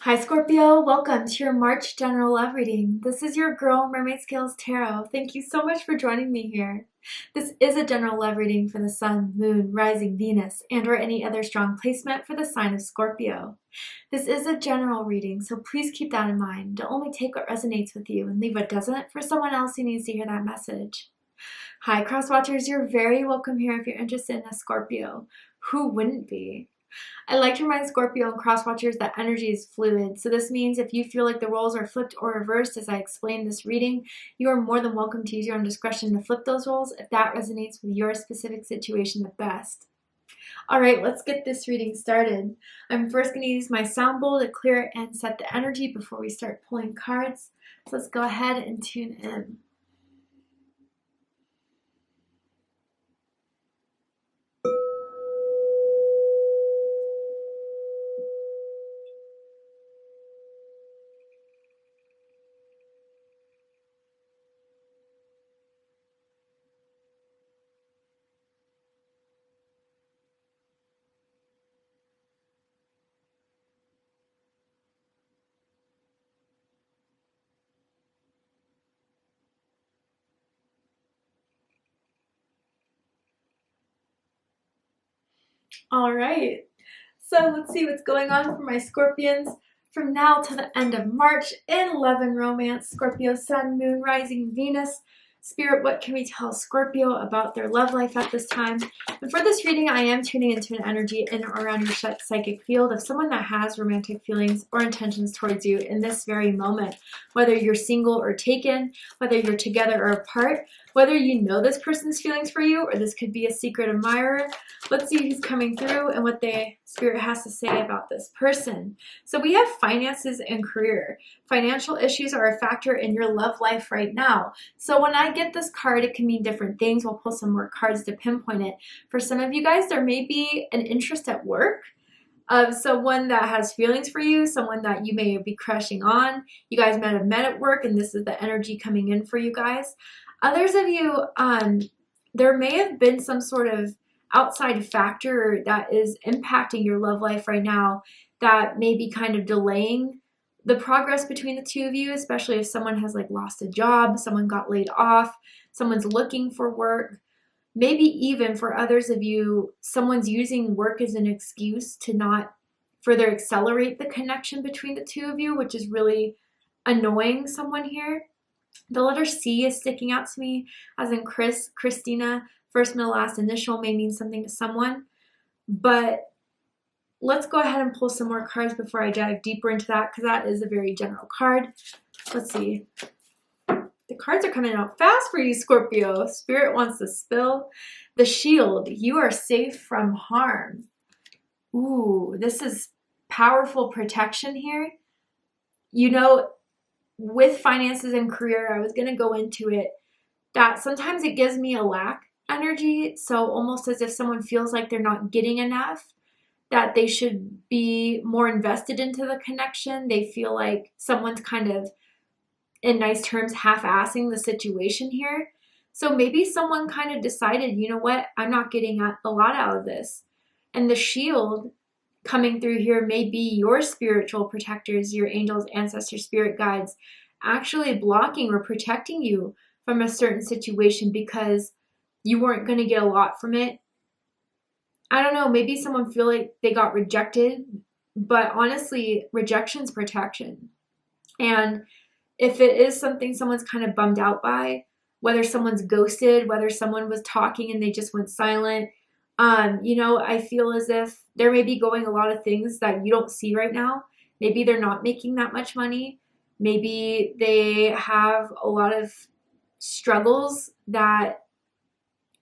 Hi Scorpio, welcome to your March general love reading. This is your girl Mermaid Scales Tarot. Thank you so much for joining me here. This is a general love reading for the Sun, Moon, Rising, Venus, and or any other strong placement for the sign of Scorpio. This is a general reading, so please keep that in mind. To only take what resonates with you and leave what doesn't for someone else who needs to hear that message. Hi Cross Watchers, you're very welcome here if you're interested in a Scorpio. Who wouldn't be? I like to remind Scorpio and cross watchers that energy is fluid. So this means if you feel like the roles are flipped or reversed as I explain this reading, you are more than welcome to use your own discretion to flip those roles if that resonates with your specific situation the best. All right, let's get this reading started. I'm first going to use my sound bowl to clear and set the energy before we start pulling cards. So let's go ahead and tune in. All right, so let's see what's going on for my Scorpions from now to the end of March in love and romance. Scorpio, Sun, Moon, Rising, Venus. Spirit, what can we tell Scorpio about their love life at this time? And for this reading, I am tuning into an energy in or around your psychic field of someone that has romantic feelings or intentions towards you in this very moment. Whether you're single or taken, whether you're together or apart, whether you know this person's feelings for you or this could be a secret admirer. Let's see who's coming through and what the Spirit has to say about this person. So we have finances and career. Financial issues are a factor in your love life right now. So when I get this card, it can mean different things. We'll pull some more cards to pinpoint it. For some of you guys, there may be an interest at work of someone that has feelings for you, someone that you may be crushing on. You guys might have met at work and this is the energy coming in for you guys. Others of you, there may have been some sort of outside factor that is impacting your love life right now that may be kind of delaying the progress between the two of you, especially if someone has like lost a job, someone got laid off, someone's looking for work. Maybe even for others of you, someone's using work as an excuse to not further accelerate the connection between the two of you, which is really annoying someone here. The letter C is sticking out to me, as in Chris, Christina, first, middle, last initial may mean something to someone. But let's go ahead and pull some more cards before I dive deeper into that, because that is a very general card. Let's see. The cards are coming out fast for you, Scorpio. Spirit wants to spill. The Shield. You are safe from harm. Ooh, this is powerful protection here. You know, with finances and career, I was going to go into it, that sometimes it gives me a lack energy. So almost as if someone feels like they're not getting enough, that they should be more invested into the connection. They feel like someone's kind of, in nice terms, half-assing the situation here. So maybe someone kind of decided, you know what, I'm not getting a lot out of this. And the Shield coming through here may be your spiritual protectors, your angels, ancestors, spirit guides, actually blocking or protecting you from a certain situation because you weren't going to get a lot from it. I don't know, maybe someone feel like they got rejected, but honestly, rejection's protection. And if it is something someone's kind of bummed out by, whether someone's ghosted, whether someone was talking and they just went silent, you know, I feel as if there may be going a lot of things that you don't see right now. Maybe they're not making that much money. Maybe they have a lot of struggles that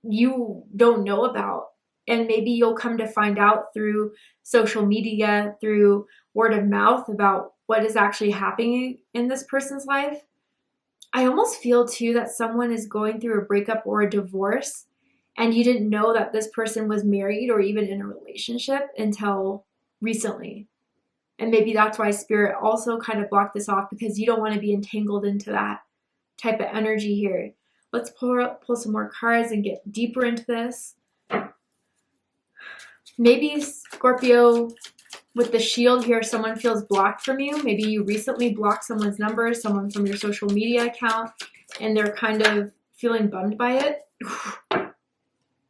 you don't know about. And maybe you'll come to find out through social media, through word of mouth about what is actually happening in this person's life. I almost feel too that someone is going through a breakup or a divorce and you didn't know that this person was married or even in a relationship until recently. And maybe that's why Spirit also kind of blocked this off, because you don't want to be entangled into that type of energy here. Let's pull some more cards and get deeper into this. Maybe Scorpio, With the shield here, someone feels blocked from you. Maybe you recently blocked someone's number, someone from your social media account, and they're kind of feeling bummed by it.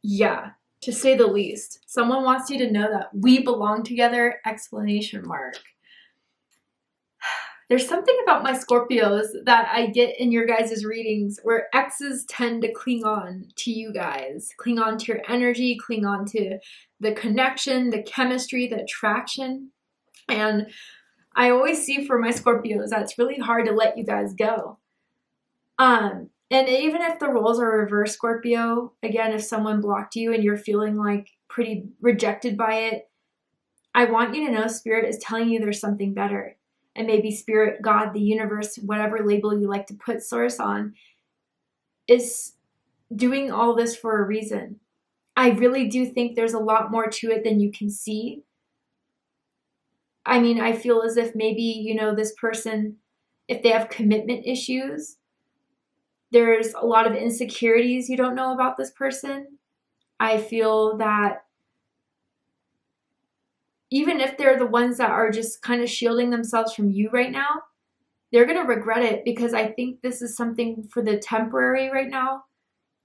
Yeah, to say the least. Someone wants you to know that we belong together, exclamation mark. There's something about my Scorpios that I get in your guys' readings where exes tend to cling on to you guys, cling on to your energy, cling on to the connection, the chemistry, the attraction. And I always see for my Scorpios that it's really hard to let you guys go. And even if the roles are reverse, Scorpio, again, if someone blocked you and you're feeling like pretty rejected by it, I want you to know Spirit is telling you there's something better. And maybe Spirit, God, the universe, whatever label you like to put source on, is doing all this for a reason. I really do think there's a lot more to it than you can see. I mean, I feel as if maybe, you know, this person, if they have commitment issues, there's a lot of insecurities you don't know about this person. I feel that even if they're the ones that are just kind of shielding themselves from you right now, they're going to regret it, because I think this is something for the temporary right now.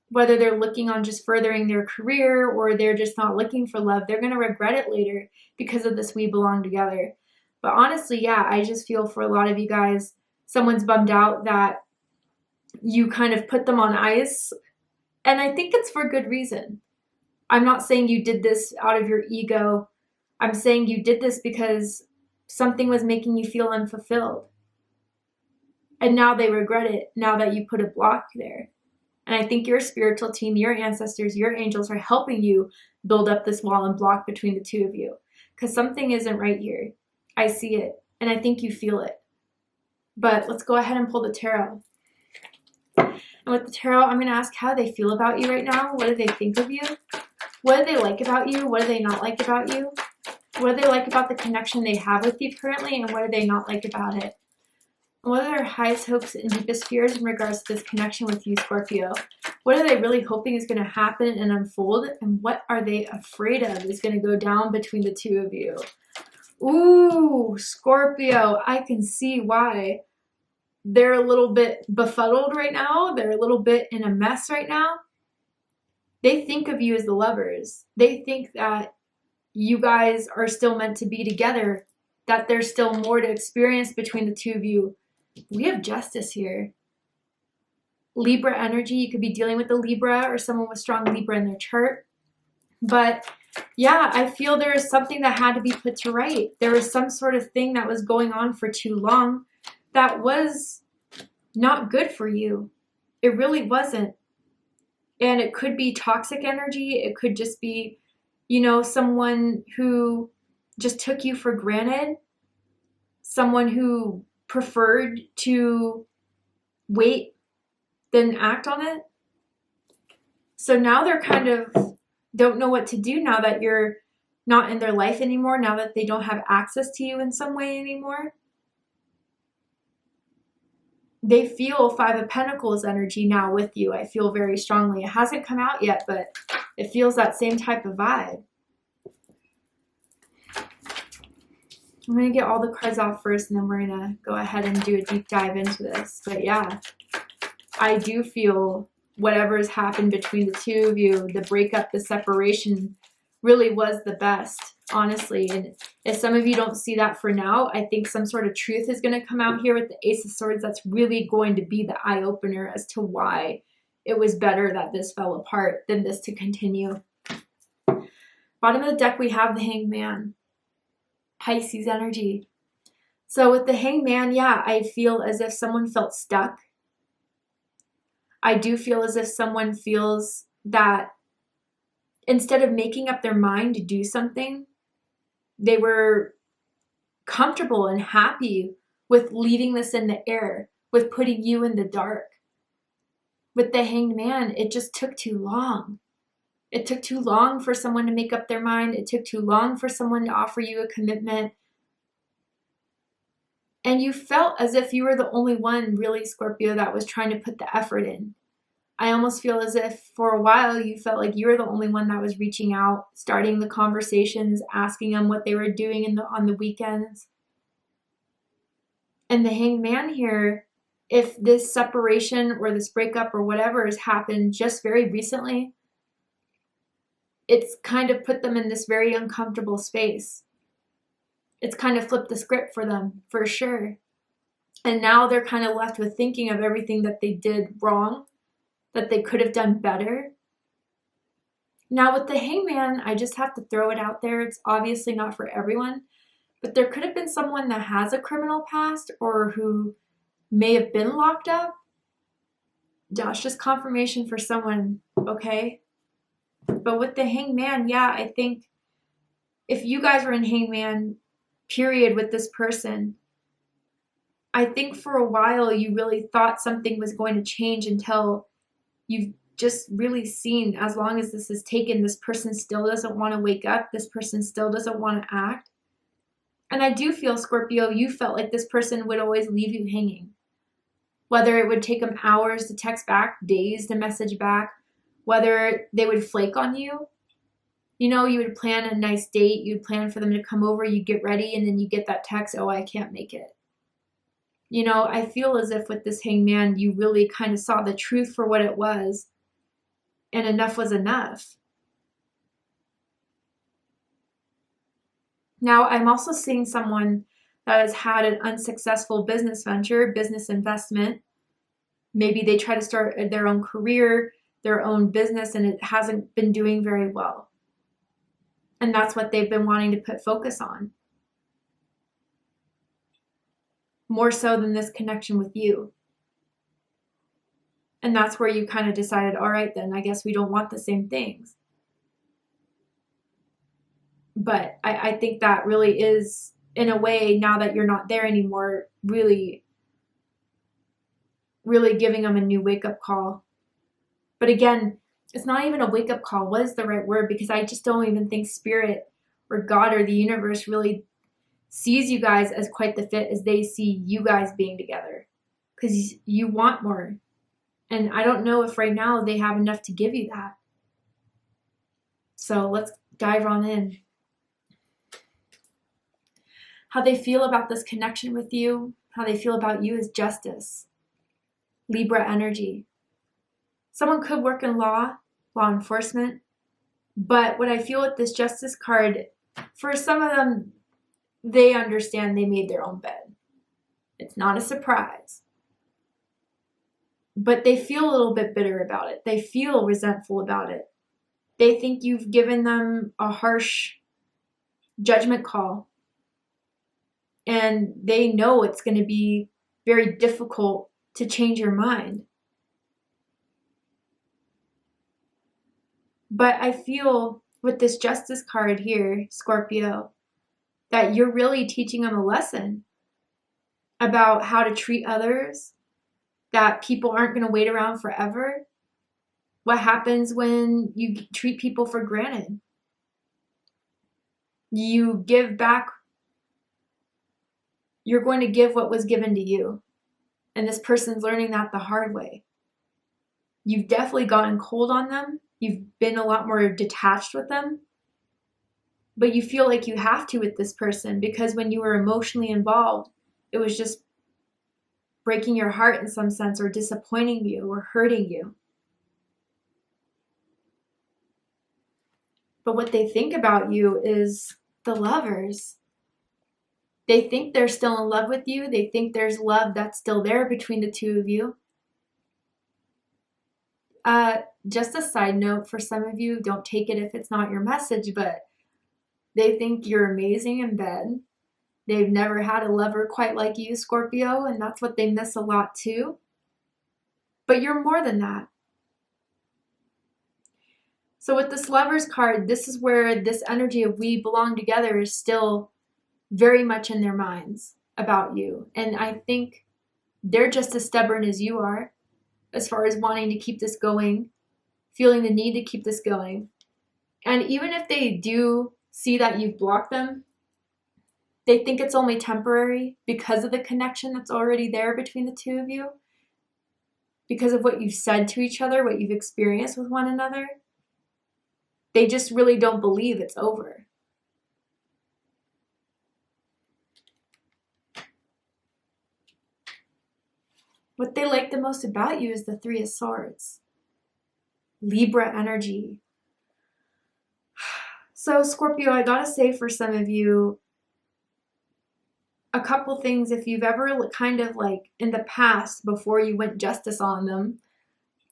Whether they're looking on just furthering their career or they're just not looking for love, they're going to regret it later because of this we belong together. But honestly, yeah, I just feel for a lot of you guys, someone's bummed out that you kind of put them on ice. And I think it's for good reason. I'm not saying you did this out of your ego. I'm saying you did this because something was making you feel unfulfilled. And now they regret it, now that you put a block there. And I think your spiritual team, your ancestors, your angels are helping you build up this wall and block between the two of you. Because something isn't right here. I see it. And I think you feel it. But let's go ahead and pull the tarot. And with the tarot, I'm going to ask how they feel about you right now. What do they think of you? What do they like about you? What do they not like about you? What do they like about the connection they have with you currently? And what do they not like about it? What are their highest hopes and deepest fears in regards to this connection with you, Scorpio? What are they really hoping is going to happen and unfold? And what are they afraid of is going to go down between the two of you? Ooh, Scorpio, I can see why they're a little bit befuddled right now. They're a little bit in a mess right now. They think of you as the lovers. They think that you guys are still meant to be together, that there's still more to experience between the two of you. We have justice here. Libra energy, you could be dealing with a Libra or someone with strong Libra in their chart. But yeah, I feel there is something that had to be put to right. There was some sort of thing that was going on for too long that was not good for you. It really wasn't. And it could be toxic energy. It could just be, you know, someone who just took you for granted. Someone who preferred to wait than act on it. So now they're kind of don't know what to do now that you're not in their life anymore, now that they don't have access to you in some way anymore. They feel Five of Pentacles energy now with you. I feel very strongly. It hasn't come out yet, but it feels that same type of vibe. I'm going to get all the cards off first, and then we're going to go ahead and do a deep dive into this. But yeah, I do feel whatever's happened between the two of you, the breakup, the separation, really was the best, honestly. And if some of you don't see that for now, I think some sort of truth is going to come out here with the Ace of Swords. That's really going to be the eye-opener as to why it was better that this fell apart than this to continue. Bottom of the deck, we have the Hanged Man. Pisces energy. So with the Hanged Man, yeah, I feel as if someone felt stuck. I do feel as if someone feels that instead of making up their mind to do something, they were comfortable and happy with leaving this in the air, with putting you in the dark. With the Hanged Man, it just took too long. It took too long for someone to make up their mind. It took too long for someone to offer you a commitment. And you felt as if you were the only one, really, Scorpio, that was trying to put the effort in. I almost feel as if for a while you felt like you were the only one that was reaching out, starting the conversations, asking them what they were doing on the weekends. And the Hanged Man here, if this separation or this breakup or whatever has happened just very recently, it's kind of put them in this very uncomfortable space. It's kind of flipped the script for them, for sure. And now they're kind of left with thinking of everything that they did wrong, that they could have done better. Now with the Hangman, I just have to throw it out there. It's obviously not for everyone, but there could have been someone that has a criminal past or who may have been locked up. That's just confirmation for someone, okay? But with the Hangman, yeah, I think if you guys were in Hangman, period, with this person, I think for a while you really thought something was going to change until you've just really seen, as long as this is taken, this person still doesn't want to wake up. This person still doesn't want to act. And I do feel, Scorpio, you felt like this person would always leave you hanging. Whether it would take them hours to text back, days to message back, whether they would flake on you. You know, you would plan a nice date, you'd plan for them to come over, you get ready, and then you get that text, oh, I can't make it. You know, I feel as if with this Hangman, you really kind of saw the truth for what it was, and enough was enough. Now, I'm also seeing someone that has had an unsuccessful business venture, business investment. Maybe they try to start their own career, their own business, and it hasn't been doing very well. And that's what they've been wanting to put focus on. More so than this connection with you. And that's where you kind of decided, all right, then I guess we don't want the same things. But I think that really is, in a way, now that you're not there anymore, really, really giving them a new wake-up call. But again, it's not even a wake-up call. What is the right word? Because I just don't even think Spirit or God or the universe really sees you guys as quite the fit as they see you guys being together. Because you want more. And I don't know if right now they have enough to give you that. So let's dive on in. How they feel about this connection with you, how they feel about you is justice. Libra energy. Someone could work in law enforcement, but what I feel with this justice card, for some of them, they understand they made their own bed. It's not a surprise. But they feel a little bit bitter about it. They feel resentful about it. They think you've given them a harsh judgment call. And they know it's going to be very difficult to change your mind. But I feel with this justice card here, Scorpio, that you're really teaching them a lesson about how to treat others, that people aren't going to wait around forever. What happens when you treat people for granted? You give back. You're going to give what was given to you. And this person's learning that the hard way. You've definitely gotten cold on them. You've been a lot more detached with them. But you feel like you have to with this person because when you were emotionally involved, it was just breaking your heart in some sense, or disappointing you, or hurting you. But what they think about you is the Lovers. They think they're still in love with you. They think there's love that's still there between the two of you. Just a side note for some of you, don't take it if it's not your message, but they think you're amazing in bed. They've never had a lover quite like you, Scorpio, and that's what they miss a lot too. But you're more than that. So with this Lovers card, this is where this energy of we belong together is still very much in their minds about you. And I think they're just as stubborn as you are as far as wanting to keep this going, feeling the need to keep this going. And even if they do see that you've blocked them, they think it's only temporary because of the connection that's already there between the two of you. because of what you've said to each other, what you've experienced with one another. They just really don't believe it's over. What they like the most about you is the Three of Swords. Libra energy. So Scorpio, I gotta say for some of you, a couple things, if you've ever kind of like in the past, before you went justice on them,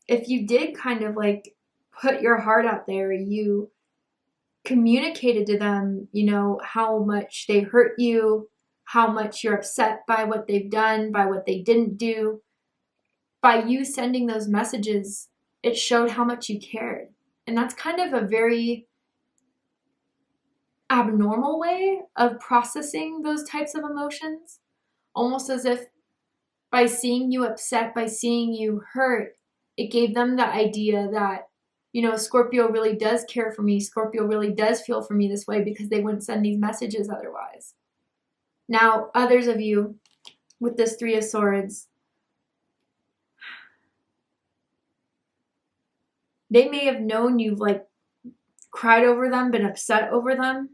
if you did kind of like put your heart out there, you communicated to them, you know, how much they hurt you, how much you're upset by what they've done, by what they didn't do. By you sending those messages, it showed how much you cared. And that's kind of a very abnormal way of processing those types of emotions. Almost as if by seeing you upset, by seeing you hurt, it gave them the idea that, you know, Scorpio really does care for me. Scorpio really does feel for me this way, because they wouldn't send these messages otherwise. Now, others of you with this Three of Swords, they may have known you've like cried over them, been upset over them,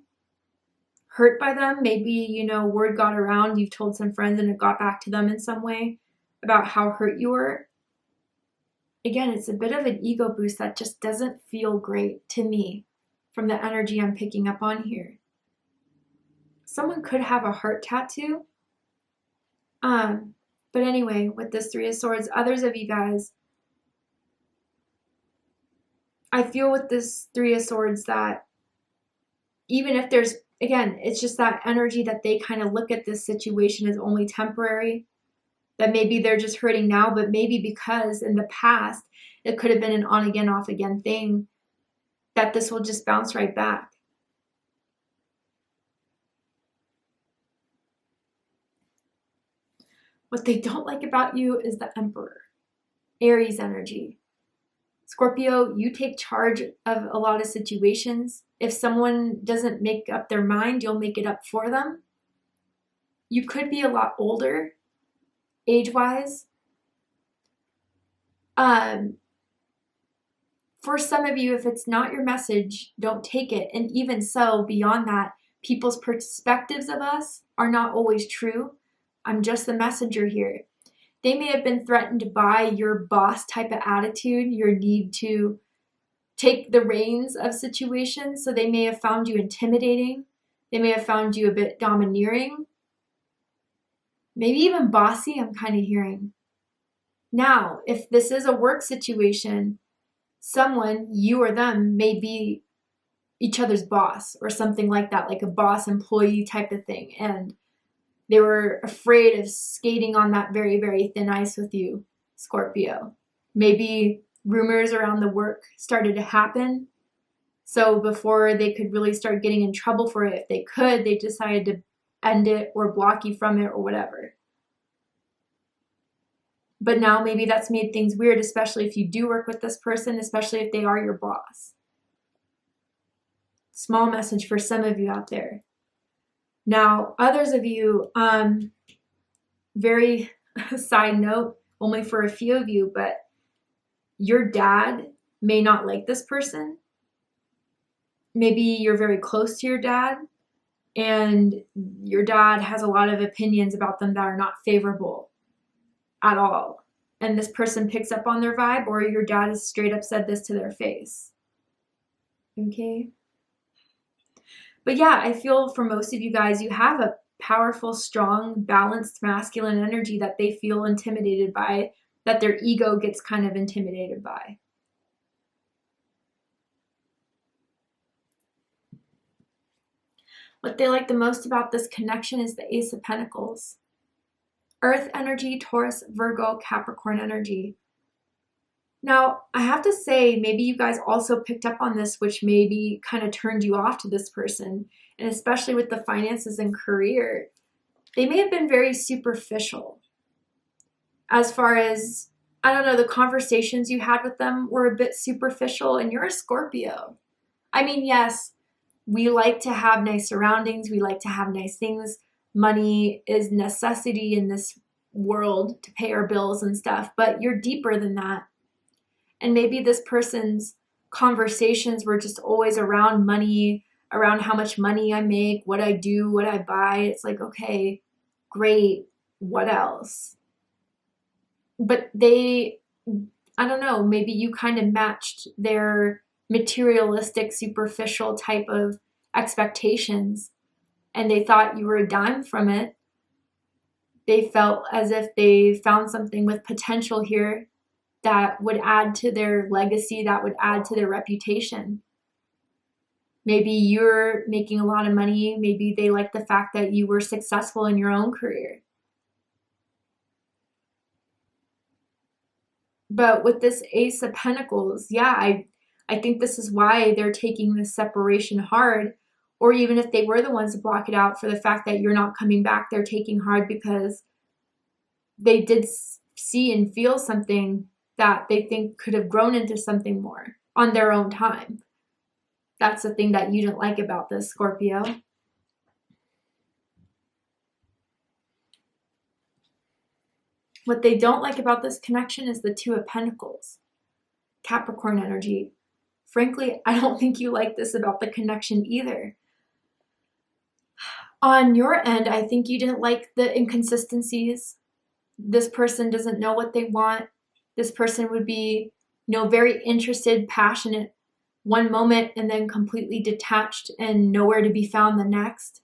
hurt by them. Maybe, you know, word got around, you've told some friends and it got back to them in some way about how hurt you were. Again, it's a bit of an ego boost that just doesn't feel great to me from the energy I'm picking up on here. Someone could have a heart tattoo. But anyway, with this Three of Swords, others of you guys, I feel with this Three of Swords that even if there's, again, it's just that energy that they kind of look at this situation as only temporary, that maybe they're just hurting now, but maybe because in the past it could have been an on again, off again thing, that this will just bounce right back. What they don't like about you is the Emperor, Aries energy. Scorpio, you take charge of a lot of situations. If someone doesn't make up their mind, you'll make it up for them. You could be a lot older, age-wise. For some of you, if it's not your message, don't take it. And even so, beyond that, people's perspectives of us are not always true. I'm just the messenger here. They may have been threatened by your boss type of attitude, your need to take the reins of situations. So they may have found you intimidating. They may have found you a bit domineering. Maybe even bossy, I'm kind of hearing. Now, if this is a work situation, someone, you or them, may be each other's boss or something like that, like a boss-employee type of thing. And they were afraid of skating on that very, very thin ice with you, Scorpio. Maybe rumors around the work started to happen. So before they could really start getting in trouble for it, if they could, they decided to end it or block you from it or whatever. But now maybe that's made things weird, especially if you do work with this person, especially if they are your boss. Small message for some of you out there. Now, others of you, very side note, only for a few of you, but your dad may not like this person. Maybe you're very close to your dad, and your dad has a lot of opinions about them that are not favorable at all. And this person picks up on their vibe, or your dad has straight up said this to their face. Okay? But yeah, I feel for most of you guys, you have a powerful, strong, balanced masculine energy that they feel intimidated by, that their ego gets kind of intimidated by. What they like the most about this connection is the Ace of Pentacles. Earth energy, Taurus, Virgo, Capricorn energy. Now, I have to say, maybe you guys also picked up on this, which maybe kind of turned you off to this person, and especially with the finances and career, they may have been very superficial. As far as, I don't know, the conversations you had with them were a bit superficial, and you're a Scorpio. I mean, yes, we like to have nice surroundings, we like to have nice things. Money is necessity in this world to pay our bills and stuff, but you're deeper than that. And maybe this person's conversations were just always around money, around how much money I make, what I do, what I buy. It's like, okay, great, what else? But I don't know, maybe you kind of matched their materialistic, superficial type of expectations, and they thought you were a dime from it. They felt as if they found something with potential here that would add to their legacy, that would add to their reputation. Maybe you're making a lot of money. Maybe they like the fact that you were successful in your own career. But with this Ace of Pentacles, yeah, I think this is why they're taking this separation hard. Or even if they were the ones to block it out for the fact that you're not coming back, they're taking hard because they did see and feel something that they think could have grown into something more on their own time. That's the thing that you didn't like about this, Scorpio. What they don't like about this connection is the Two of Pentacles, Capricorn energy. Frankly, I don't think you like this about the connection either. On your end, I think you didn't like the inconsistencies. This person doesn't know what they want. This person would be, very interested, passionate one moment and then completely detached and nowhere to be found the next.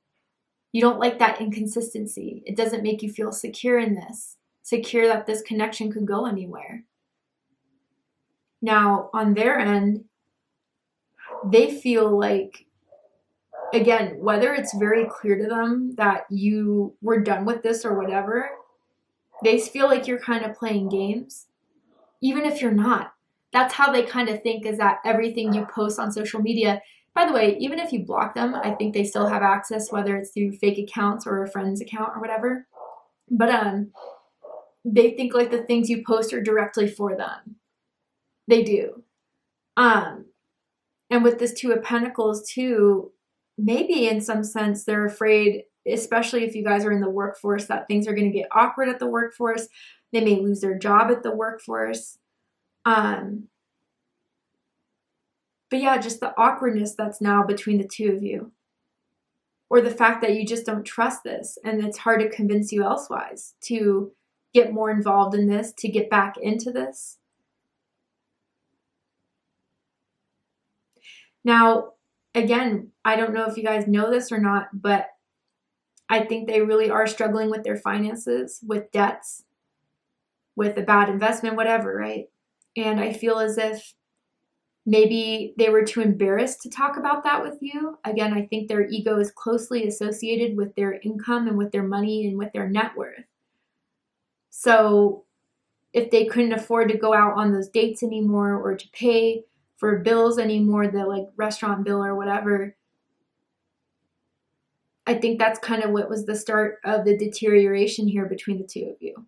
You don't like that inconsistency. It doesn't make you feel secure in this, secure that this connection could go anywhere. Now, on their end, they feel like, again, whether it's very clear to them that you were done with this or whatever, they feel like you're kind of playing games, even if you're not. That's how they kind of think, is that everything you post on social media, by the way, even if you block them, I think they still have access, whether it's through fake accounts or a friend's account or whatever. But they think like the things you post are directly for them. They do. And with this Two of Pentacles too, maybe in some sense they're afraid, especially if you guys are in the workforce, that things are going to get awkward at the workforce. They may lose their job at the workforce. But yeah, just the awkwardness that's now between the two of you. Or the fact that you just don't trust this and it's hard to convince you elsewise to get more involved in this, to get back into this. Now, again, I don't know if you guys know this or not, but I think they really are struggling with their finances, with debts, with a bad investment, whatever, right? And I feel as if maybe they were too embarrassed to talk about that with you. Again, I think their ego is closely associated with their income and with their money and with their net worth. So if they couldn't afford to go out on those dates anymore or to pay for bills anymore, the like restaurant bill or whatever, I think that's kind of what was the start of the deterioration here between the two of you.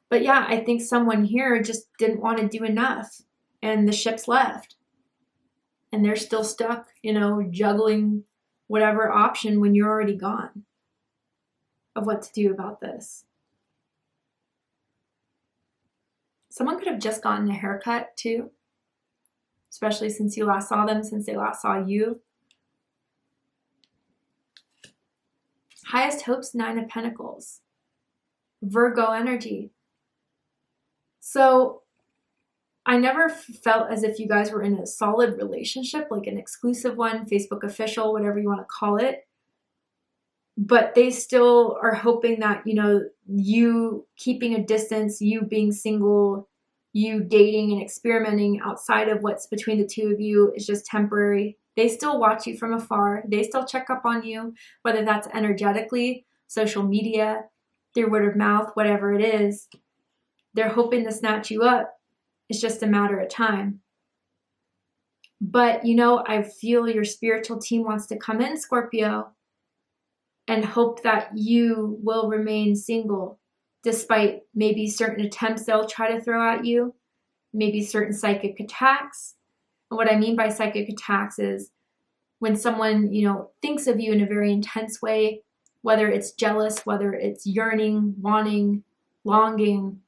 But yeah, I think someone here just didn't want to do enough and the ship's left. And they're still stuck, juggling whatever option when you're already gone of what to do about this. Someone could have just gotten a haircut too, especially since you last saw them, since they last saw you. Highest hopes, Nine of Pentacles. Virgo energy. So I never felt as if you guys were in a solid relationship, like an exclusive one, Facebook official, whatever you want to call it. But they still are hoping that, you keeping a distance, you being single, you dating and experimenting outside of what's between the two of you is just temporary. They still watch you from afar. They still check up on you, whether that's energetically, social media, through word of mouth, whatever it is. They're hoping to snatch you up. It's just a matter of time. But, I feel your spiritual team wants to come in, Scorpio, and hope that you will remain single despite maybe certain attempts they'll try to throw at you, maybe certain psychic attacks. And what I mean by psychic attacks is when someone, thinks of you in a very intense way, whether it's jealous, whether it's yearning, wanting, longing,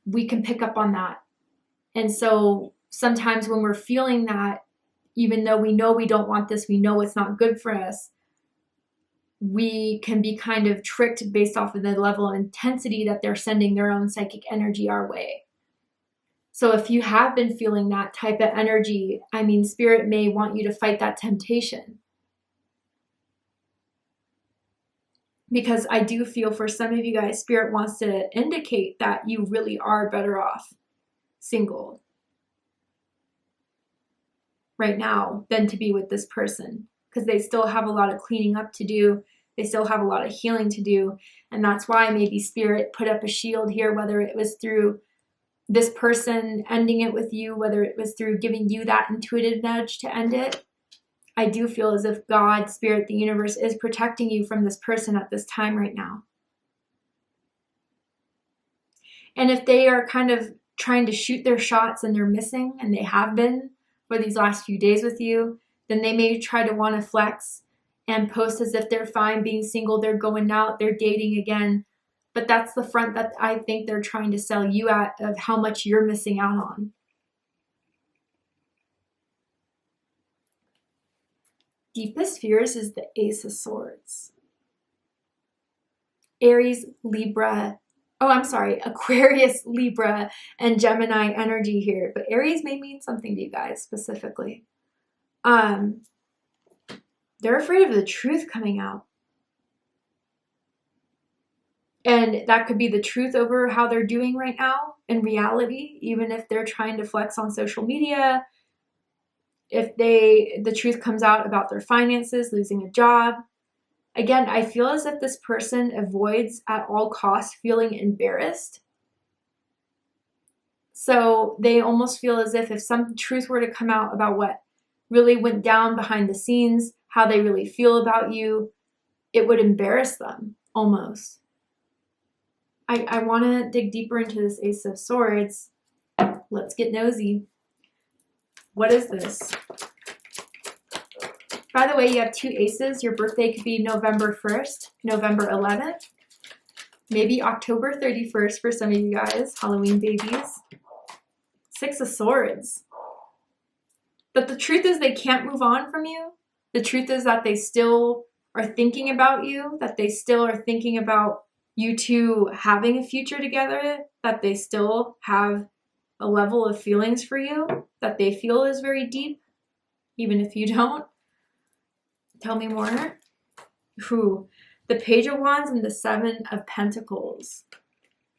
we can pick up on that. And so sometimes when we're feeling that, even though we know we don't want this, we know it's not good for us, we can be kind of tricked based off of the level of intensity that they're sending their own psychic energy our way. So if you have been feeling that type of energy, I mean, Spirit may want you to fight that temptation. Because I do feel for some of you guys, Spirit wants to indicate that you really are better off single right now than to be with this person, because they still have a lot of cleaning up to do. They still have a lot of healing to do. And that's why maybe Spirit put up a shield here, whether it was through this person ending it with you, whether it was through giving you that intuitive nudge to end it. I do feel as if God, Spirit, the universe is protecting you from this person at this time right now. And if they are kind of trying to shoot their shots and they're missing, and they have been for these last few days with you, then they may try to want to flex and post as if they're fine being single, they're going out, they're dating again. But that's the front that I think they're trying to sell you at, of how much you're missing out on. Deepest fears is the Ace of Swords. Aries, Libra, Aquarius, Libra, and Gemini energy here. But Aries may mean something to you guys specifically. They're afraid of the truth coming out. And that could be the truth over how they're doing right now in reality, even if they're trying to flex on social media. If the truth comes out about their finances, losing a job. Again, I feel as if this person avoids at all costs feeling embarrassed. So they almost feel as if some truth were to come out about what really went down behind the scenes, how they really feel about you, it would embarrass them almost. I want to dig deeper into this Ace of Swords. Let's get nosy. What is this? By the way, you have two aces. Your birthday could be November 1st, November 11th, maybe October 31st for some of you guys, Halloween babies. Six of Swords. But the truth is they can't move on from you. The truth is that they still are thinking about you, that they still are thinking about you two having a future together, that they still have a level of feelings for you that they feel is very deep, even if you don't. Tell me more. Ooh, the Page of Wands and the Seven of Pentacles.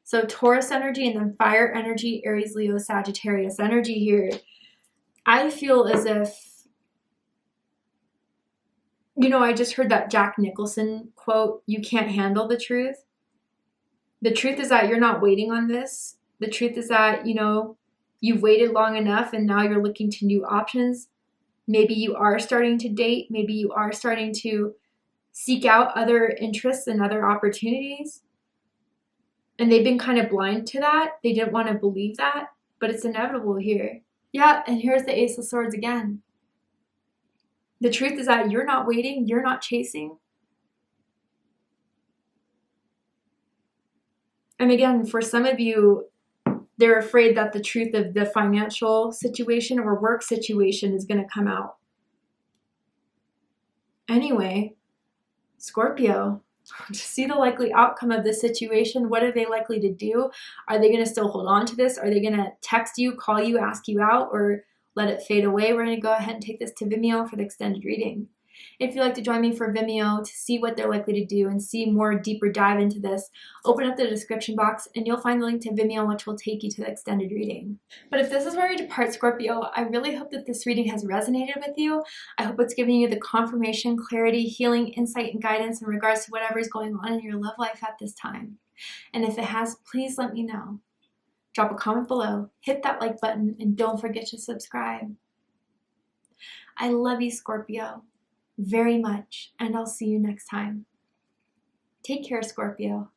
So Taurus energy and then fire energy, Aries, Leo, Sagittarius energy here. I feel as if, I just heard that Jack Nicholson quote, "You can't handle the truth." The truth is that you're not waiting on this. The truth is that, you've waited long enough and now you're looking to new options. Maybe you are starting to date. Maybe you are starting to seek out other interests and other opportunities. And they've been kind of blind to that. They didn't want to believe that, but it's inevitable here. Yeah, and here's the Ace of Swords again. The truth is that you're not waiting. You're not chasing. And again, for some of you, they're afraid that the truth of the financial situation or work situation is going to come out. Anyway, Scorpio, to see the likely outcome of this situation, what are they likely to do? Are they going to still hold on to this? Are they going to text you, call you, ask you out, or let it fade away? We're going to go ahead and take this to Vimeo for the extended reading. If you'd like to join me for Vimeo to see what they're likely to do and see more deeper dive into this, open up the description box and you'll find the link to Vimeo, which will take you to the extended reading. But if this is where you depart, Scorpio, I really hope that this reading has resonated with you. I hope it's giving you the confirmation, clarity, healing, insight, and guidance in regards to whatever is going on in your love life at this time. And if it has, please let me know. Drop a comment below, hit that like button, and don't forget to subscribe. I love you, Scorpio, very much, and I'll see you next time. Take care, Scorpio.